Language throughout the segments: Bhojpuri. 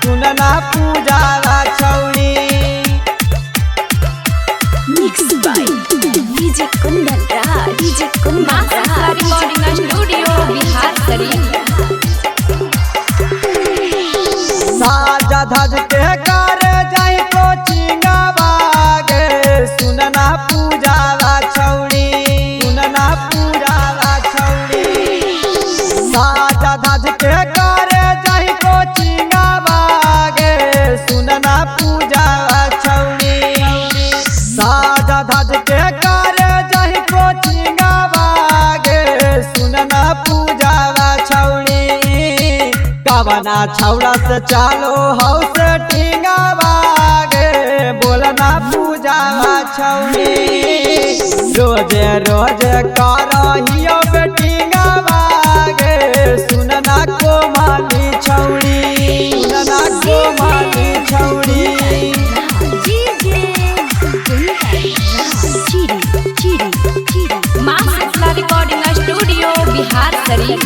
सुनना पूजावा छौड़ी। Mixed by DJ Kundan Raj, DJ Kundan Raj, recording studio Bihar Sharif. साजा धज के कर जाई कोचिंग बागे सुनना पूजावा छौड़ी, सुनना पूजावा छौड़ी। साजा धज के कर जाई कोचिंग बागे सुनना पूजावा छौड़ी। साजा धज के कर जाई कोचिंग बागे सुनना पूजावा छौड़ी। कवना छौड़ा से चालो हौस टींगा बागे बोलना पूजावा छौड़ी। रोज रोज करहियो बेटिंगा बागे सुनना कोमली छौड़ी, सुनना कोमली छौड़ी। माँ शीतला रिकॉर्डिंग स्टूडियो बिहार शरीफ।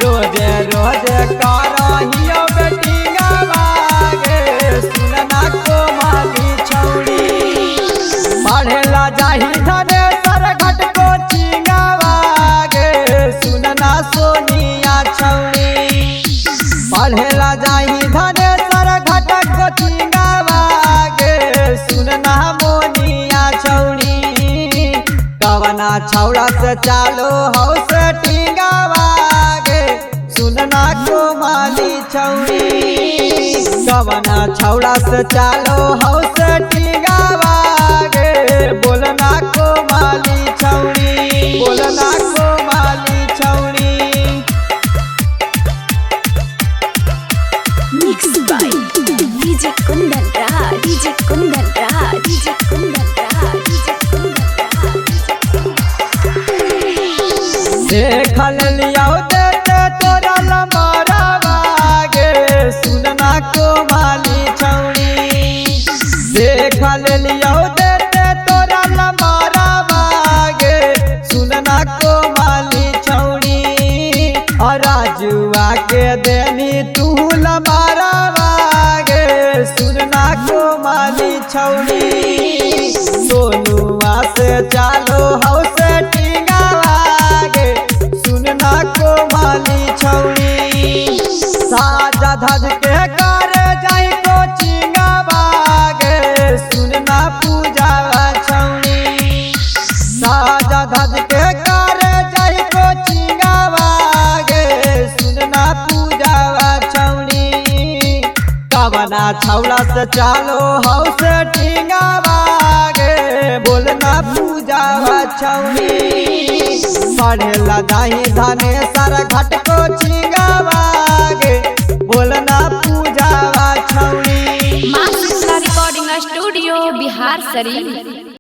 रोज रोज करहियो बेटिंगा बागे सुनना कोमली छौड़ी। पढ़ेला जाही धने सर घट कोचिंग बागे सुनना सोनिया छौड़ी। पढ़ेला जाही धने सर घट कोचिंग बागे सुनना मोनिया छौड़ी। कवना छौड़ा से चालो हौस टींगा बागे सुनना कोमली छौड़ी। कवना छौड़ा से चालो हौस टींगा बागे बोलना कोमली छौड़ी, बोलना कोमली छौड़ी। Mixed by DJ Kundan Raj, DJ Kundan Raj, DJ Kundan Raj, DJ Kundan Raj. देखल लिया देते तोरा लंबारा बागे सुनना कोमली छौड़ी। देखल लिया देते तोरा लंबारा बागे सुनना कोमली छौड़ी। और राजुआ के देनी तू लंबारा बागे सुनना कोमली छौड़ी। सोनुआ से चालो हौस टींगा बागे सुनना कोमली छौड़ी। साजा धज के कर जाई कोचिंग बागे सुनना पूजावा छौड़ी। साजा धज के कर जाई कोचिंग बागे सुनना पूजावा छौड़ी। कवना छौड़ा से चालो हौस टींगा बागे बोलना पूजावा छौड़ी। पढ़ेला जाही धने सर घट कोचिंग बागे बोलना पूजावा छौड़ी। माँ शीतला रिकॉर्डिंग स्टूडियो बिहार शरीफ।